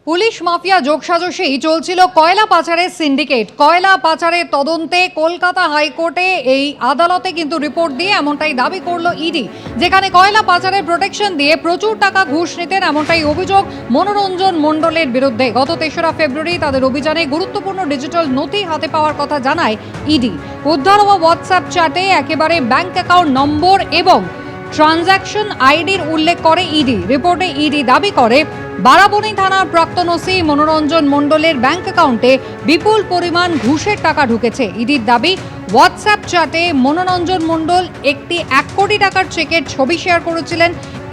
Police mafia যোগসাজশেই চলছিল কয়লা পাচারের সিন্ডিকেট। কয়লা পাচারের তদন্তে কলকাতা হাইকোর্টে এই আদালতে কিন্তু রিপোর্ট দিয়ে এমনটাই দাবি করলো ইডি, যেখানে কয়লা পাচারের প্রোটেকশন দিয়ে প্রচুর টাকা ঘুষ নিতেন এমনটাই অভিযোগ মনোরঞ্জন মণ্ডলের বিরুদ্ধে। গত ৩রা ফেব্রুয়ারি তাদের অভিযানে গুরুত্বপূর্ণ ডিজিটাল নথি হাতে পাওয়ার কথা জানায় ইডি। উদ্ধার হওয়া হোয়াটসঅ্যাপ চ্যাটে একেবারে ব্যাংক অ্যাকাউন্ট নম্বর এবং ট্রানজ্যাকশন আইডির উল্লেখ করে ইডি। রিপোর্টে ইডি দাবি করে বারাবণী থানার প্রাক্তন ওসি মনোরঞ্জন মণ্ডলের ব্যাংক অ্যাকাউন্টে বিপুল পরিমাণ ঘুষের টাকা ঢুকেছে। ইডির দাবি, হোয়াটসঅ্যাপ চ্যাটে মনোরঞ্জন মণ্ডল একটি ১ কোটি টাকার চেকের ছবি শেয়ার করেছিলেন।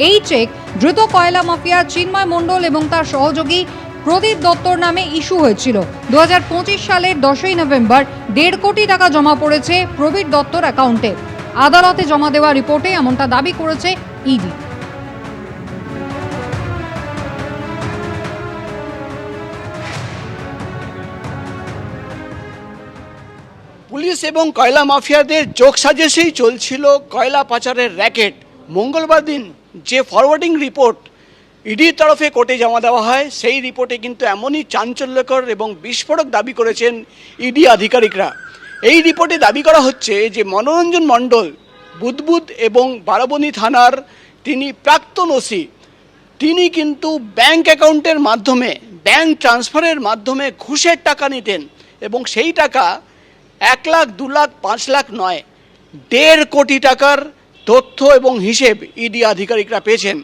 এই চেক দ্রুত কয়লা মাফিয়া চিন্ময় মণ্ডল এবং তার সহযোগী প্রদীপ দত্তর নামে ইস্যু হয়েছিল। ২০২৫ সালের ১০ই নভেম্বর ১.৫ কোটি টাকা জমা পড়েছে প্রবীর দত্তর অ্যাকাউন্টে। আদালতে জমা দেওয়া রিপোর্টে এমনটা দাবি করেছে ইডি। পুলিশ এবং কয়লা মাফিয়াদের যোগসাজশেই চলছিল কয়লা পাচারের র্যাকেট। মঙ্গলবার দিন যে ফরওয়ার্ডিং রিপোর্ট ইডির তরফে কোর্টে জমা দেওয়া হয়, সেই রিপোর্টে কিন্তু এমনই চাঞ্চল্যকর এবং বিস্ফোরক দাবি করেছেন ইডি আধিকারিকরা। এই রিপোর্টে দাবি করা হচ্ছে যে মনোরঞ্জন মণ্ডল বুদবুদ এবং বারাবণী থানার তিনি প্রাক্তন ওসি, তিনি কিন্তু ব্যাংক অ্যাকাউন্টের মাধ্যমে, ব্যাংক ট্রান্সফারের মাধ্যমে ঘুষের টাকা নিতেন এবং সেই টাকা ১ লাখ, ২ লাখ, ৫ লাখ নয়, ১.৫ কোটি টাকার তথ্য এবং হিসেব ইডি আধিকারিকরা পেয়েছেন।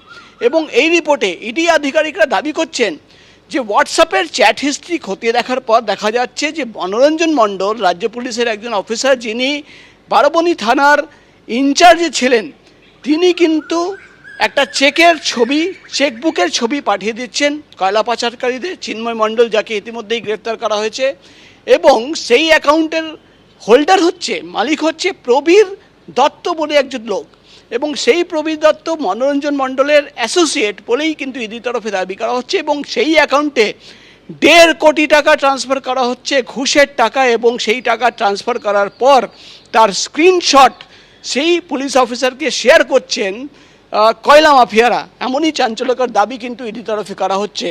এবং এই রিপোর্টে ইডি আধিকারিকরা দাবি করছেন যে হোয়াটসঅ্যাপের চ্যাট হিস্ট্রি খতিয়ে দেখার পর দেখা যাচ্ছে যে মনোরঞ্জন মণ্ডল রাজ্য পুলিশের একজন অফিসার, যিনি বারাবণী থানার ইনচার্জে ছিলেন, তিনি কিন্তু একটা চেকের ছবি, চেকবুকের ছবি পাঠিয়ে দিচ্ছেন কয়লা পাচারকারীদের, চিন্ময় মণ্ডল, যাকে ইতিমধ্যেই গ্রেপ্তার করা হয়েছে। এবং সেই অ্যাকাউন্টের হোল্ডার হচ্ছে, মালিক হচ্ছে প্রবীর দত্ত বলে একজন লোক, এবং সেই প্রবীর দত্ত মনোরঞ্জন মণ্ডলের অ্যাসোসিয়েট বলেই কিন্তু ইডির তরফে দাবি করা হচ্ছে। এবং সেই অ্যাকাউন্টে ১.৫ কোটি টাকা ট্রান্সফার করা হচ্ছে ঘুষের টাকা, এবং সেই টাকা ট্রান্সফার করার পর তার স্ক্রিনশট সেই পুলিশ অফিসারকে শেয়ার করছেন কয়লা মাফিয়ারা। এমনই চাঞ্চল্যকর দাবি কিন্তু ইডির তরফে করা হচ্ছে।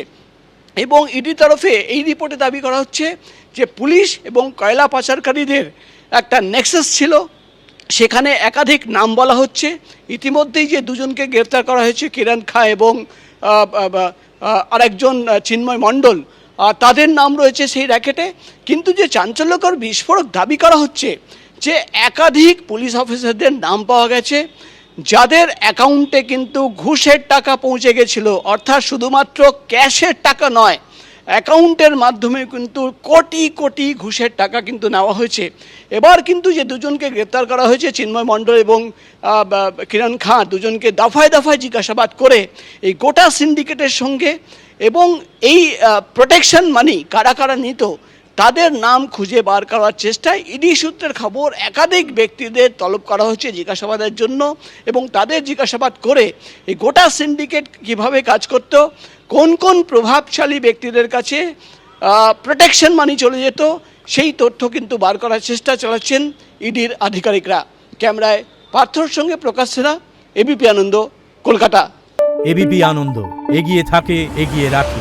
এবং ইডির তরফে এই রিপোর্টে দাবি করা হচ্ছে যে পুলিশ এবং কয়লা পাচারকারীদের একটা নেক্সাস ছিল, সেখানে একাধিক নাম বলা হচ্ছে। ইতিমধ্যেই যে দুজনকে গ্রেপ্তার করা হয়েছে, কিরণ খাঁ এবং আরেকজন চিন্ময় মণ্ডল, তাদের নাম রয়েছে সেই র্যাকেটে। কিন্তু যে চাঞ্চল্যকর বিস্ফোরক দাবি করা হচ্ছে যে একাধিক পুলিশ অফিসারদের নাম পাওয়া গেছে যাদের অ্যাকাউন্টে কিন্তু ঘুষের টাকা পৌঁছে গেছিল, অর্থাৎ শুধুমাত্র ক্যাশের টাকা নয়, অ্যাকাউন্টের মাধ্যমে কিন্তু কোটি কোটি ঘুষের টাকা কিন্তু নেওয়া হয়েছে। এবার কিন্তু যে দুজনকে গ্রেপ্তার করা হয়েছে, চিন্ময় মণ্ডল এবং কিরণ খাঁ, দুজনকে দফায় দফায় জিজ্ঞাসাবাদ করে এই গোটা সিন্ডিকেটের সঙ্গে এবং এই প্রোটেকশন মানি কারা কারা নিত তাদের নাম খুঁজে বার করার চেষ্টায় ইডি সূত্রের খবর একাধিক ব্যক্তিদের তলব করা হচ্ছে জিজ্ঞাসাবাদের জন্য। এবং তাদের জিজ্ঞাসাবাদ করে এই গোটা সিন্ডিকেট কীভাবে কাজ করত, কোন কোন প্রভাবশালী ব্যক্তিদের কাছে প্রোটেকশন মানি চলে যেত, সেই তথ্য কিন্তু বার করার চেষ্টা চালাচ্ছেন ইডির আধিকারিকরা। ক্যামেরায় পার্থর সঙ্গে প্রকাশ সেরা, এবিপি আনন্দ, কলকাতা। এবিপি আনন্দ, এগিয়ে থাকে, এগিয়ে রাখে।